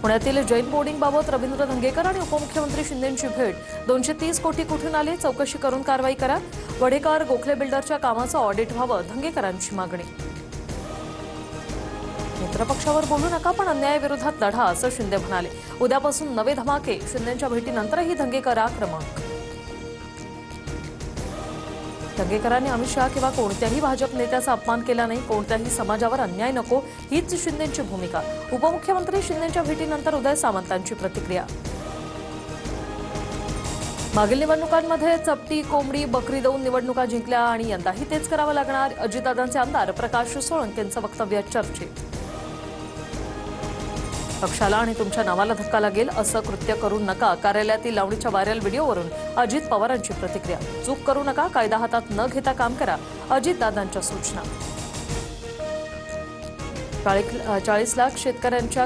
पुण्यातील जैन बोर्डिंगबाबत रवींद्र धंगेकर आणि उपमुख्यमंत्री शिंदेंची भेट. 230 कोटी कुठून आले, चौकशी करून कारवाई करा. वडेकर गोखले बिल्डरच्या कामाचं ऑडिट व्हावं, धंगेकरांची मागणी. मित्रपक्षावर बोलू नका, पण अन्यायाविरोधात लढा, असं शिंदे म्हणाले. उद्यापासून नवे धमाके. शिंदेंच्या भेटीनंतरही धंगेकर आक्रमक. धंगेकरांनी अमित शहा किंवा कोणत्याही भाजप नेत्याचा अपमान केला नाही, कोणत्याही समाजावर अन्याय नको, हीच शिंदेंची भूमिका. उपमुख्यमंत्री शिंदेंच्या भेटीनंतर उदय सामंतांची प्रतिक्रिया. मागील निवडणुकांमध्ये चपटी, कोंबडी, बकरी देऊन निवडणुका जिंकल्या आणि यंदाही तेच करावं लागणार. अजितदादांचे आमदार प्रकाश सोळंकेंचं वक्तव्य चर्चेत. पक्षाला आणि तुमच्या नावाला धक्का लागेल असं कृत्य करू नका. कार्यालयातील लावणीच्या व्हायरल व्हिडिओवरून अजित पवारांची प्रतिक्रिया. चूक करू नका, कायदा हातात न घेता काम करा, अजितदादांच्या सूचना. 40 लाख शेतकऱ्यांच्या